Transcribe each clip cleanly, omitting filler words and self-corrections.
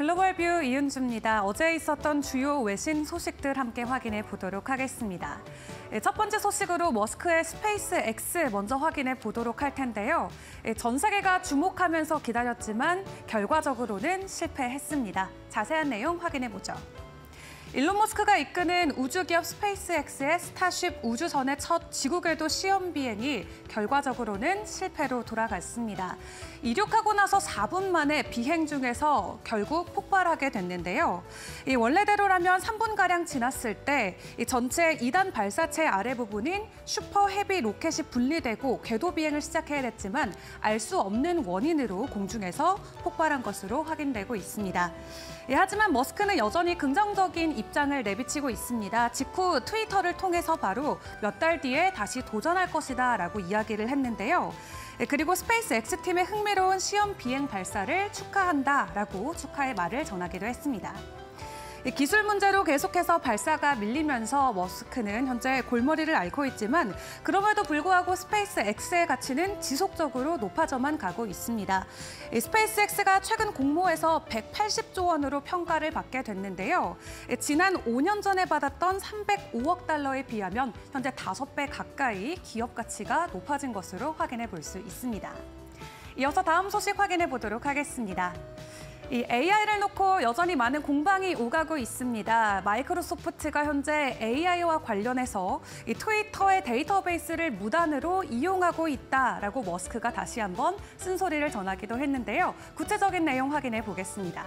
글로벌 뷰 이은주입니다. 어제 있었던 주요 외신 소식들 함께 확인해 보도록 하겠습니다. 첫 번째 소식으로 머스크의 스페이스 X 먼저 확인해 보도록 할 텐데요. 전 세계가 주목하면서 기다렸지만 결과적으로는 실패했습니다. 자세한 내용 확인해 보죠. 일론 머스크가 이끄는 우주기업 스페이스X의 스타쉽 우주선의 첫 지구궤도 시험 비행이 결과적으로는 실패로 돌아갔습니다. 이륙하고 나서 4분 만에 비행 중에서 결국 폭발하게 됐는데요. 원래대로라면 3분가량 지났을 때 전체 2단 발사체 아래 부분인 슈퍼 헤비 로켓이 분리되고 궤도 비행을 시작해야 했지만 알 수 없는 원인으로 공중에서 폭발한 것으로 확인되고 있습니다. 하지만 머스크는 여전히 긍정적인 입장을 내비치고 있습니다. 직후 트위터를 통해서 바로 몇 달 뒤에 다시 도전할 것이다라고 이야기를 했는데요. 그리고 스페이스 X팀의 흥미로운 시험 비행 발사를 축하한다라고 축하의 말을 전하기도 했습니다. 기술 문제로 계속해서 발사가 밀리면서 머스크는 현재 골머리를 앓고 있지만 그럼에도 불구하고 스페이스 X의 가치는 지속적으로 높아져만 가고 있습니다. 스페이스 X가 최근 공모에서 180조 원으로 평가를 받게 됐는데요. 지난 5년 전에 받았던 305억 달러에 비하면 현재 5배 가까이 기업 가치가 높아진 것으로 확인해 볼 수 있습니다. 이어서 다음 소식 확인해 보도록 하겠습니다. 이 AI를 놓고 여전히 많은 공방이 오가고 있습니다. 마이크로소프트가 현재 AI와 관련해서 이 트위터의 데이터베이스를 무단으로 이용하고 있다라고 머스크가 다시 한번 쓴소리를 전하기도 했는데요. 구체적인 내용 확인해 보겠습니다.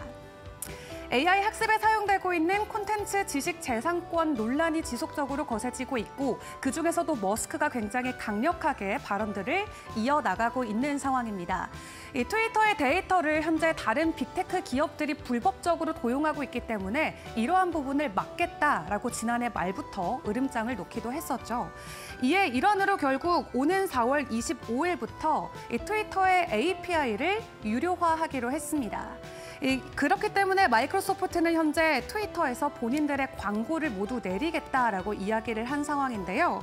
AI 학습에 사용되고 있는 콘텐츠 지식재산권 논란이 지속적으로 거세지고 있고 그중에서도 머스크가 굉장히 강력하게 발언들을 이어나가고 있는 상황입니다. 이 트위터의 데이터를 현재 다른 빅테크 기업들이 불법적으로 도용하고 있기 때문에 이러한 부분을 막겠다라고 지난해 말부터 으름장을 놓기도 했었죠. 이에 일환으로 결국 오는 4월 25일부터 이 트위터의 API를 유료화하기로 했습니다. 그렇기 때문에 마이크로소프트는 현재 트위터에서 본인들의 광고를 모두 내리겠다라고 이야기를 한 상황인데요.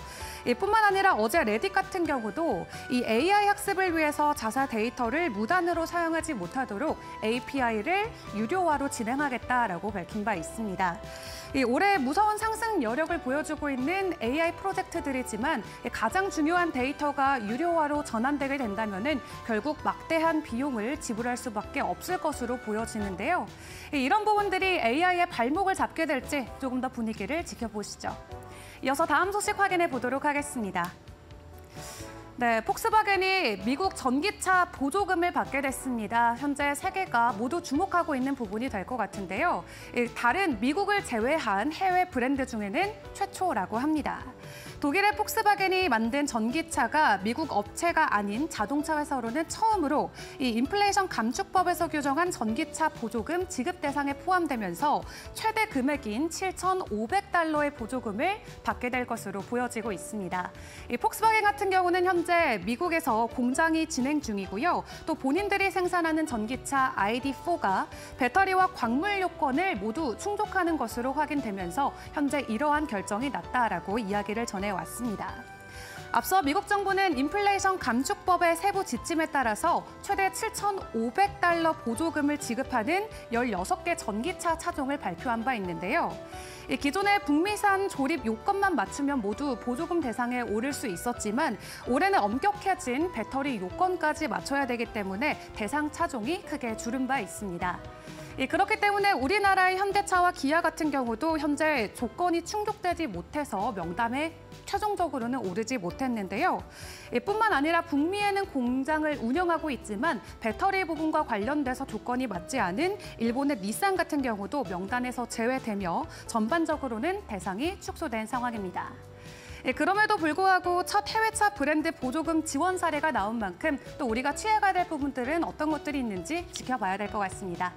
뿐만 아니라 어제 레딧 같은 경우도 이 AI 학습을 위해서 자사 데이터를 무단으로 사용하지 못하도록 API를 유료화로 진행하겠다라고 밝힌 바 있습니다. 올해 무서운 상승 여력을 보여주고 있는 AI 프로젝트들이지만 가장 중요한 데이터가 유료화로 전환되게 된다면 결국 막대한 비용을 지불할 수밖에 없을 것으로 보여지는데요. 이런 부분들이 AI의 발목을 잡게 될지 조금 더 분위기를 지켜보시죠. 이어서 다음 소식 확인해 보도록 하겠습니다. 네, 폭스바겐이 미국 전기차 보조금을 받게 됐습니다. 현재 세계가 모두 주목하고 있는 부분이 될 것 같은데요. 다른 미국을 제외한 해외 브랜드 중에는 최초라고 합니다. 독일의 폭스바겐이 만든 전기차가 미국 업체가 아닌 자동차 회사로는 처음으로 이 인플레이션 감축법에서 규정한 전기차 보조금 지급 대상에 포함되면서 최대 금액인 7,500달러의 보조금을 받게 될 것으로 보여지고 있습니다. 이 폭스바겐 같은 경우는 현재 미국에서 공장이 진행 중이고요. 또 본인들이 생산하는 전기차 ID4가 배터리와 광물 요건을 모두 충족하는 것으로 확인되면서 현재 이러한 결정이 났다라고 이야기를 전해왔습니다. 앞서 미국 정부는 인플레이션 감축법의 세부 지침에 따라서 최대 7,500달러 보조금을 지급하는 16개 전기차 차종을 발표한 바 있는데요. 기존의 북미산 조립 요건만 맞추면 모두 보조금 대상에 오를 수 있었지만 올해는 엄격해진 배터리 요건까지 맞춰야 되기 때문에 대상 차종이 크게 줄은 바 있습니다. 그렇기 때문에 우리나라의 현대차와 기아 같은 경우도 현재 조건이 충족되지 못해서 명단에 최종적으로는 오르지 못했는데요. 뿐만 아니라 북미에는 공장을 운영하고 있지만 배터리 부분과 관련돼서 조건이 맞지 않은 일본의 닛산 같은 경우도 명단에서 제외되며 전반적으로는 대상이 축소된 상황입니다. 그럼에도 불구하고 첫 해외차 브랜드 보조금 지원 사례가 나온 만큼 또 우리가 취해가야 될 부분들은 어떤 것들이 있는지 지켜봐야 될 것 같습니다.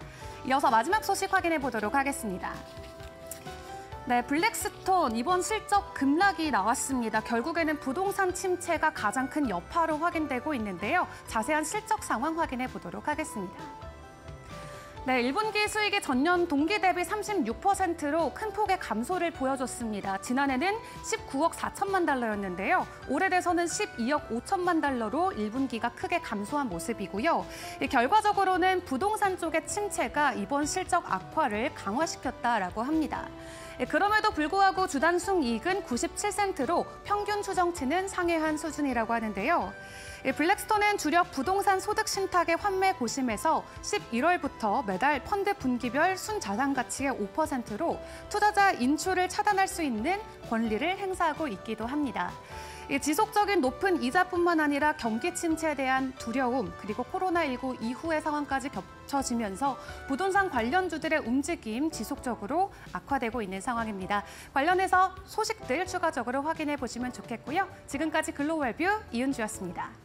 이어서 마지막 소식 확인해 보도록 하겠습니다. 네, 블랙스톤 이번 실적 급락이 나왔습니다. 결국에는 부동산 침체가 가장 큰 여파로 확인되고 있는데요. 자세한 실적 상황 확인해 보도록 하겠습니다. 네, 1분기 수익이 전년 동기 대비 36%로 큰 폭의 감소를 보여줬습니다. 지난해는 19억 4천만 달러였는데요. 올해 돼서는 12억 5천만 달러로 1분기가 크게 감소한 모습이고요. 결과적으로는 부동산 쪽의 침체가 이번 실적 악화를 강화시켰다라고 합니다. 그럼에도 불구하고 주당 순이익은 97센트로 평균 추정치는 상회한 수준이라고 하는데요. 블랙스톤은 주력 부동산 소득 신탁의 환매 고심에서 11월부터 매달 펀드 분기별 순자산 가치의 5%로 투자자 인출을 차단할 수 있는 권리를 행사하고 있기도 합니다. 지속적인 높은 이자뿐만 아니라 경기 침체에 대한 두려움, 그리고 코로나19 이후의 상황까지 겹쳐지면서 부동산 관련주들의 움직임 지속적으로 악화되고 있는 상황입니다. 관련해서 소식들 추가적으로 확인해 보시면 좋겠고요. 지금까지 글로벌 뷰 이은주였습니다.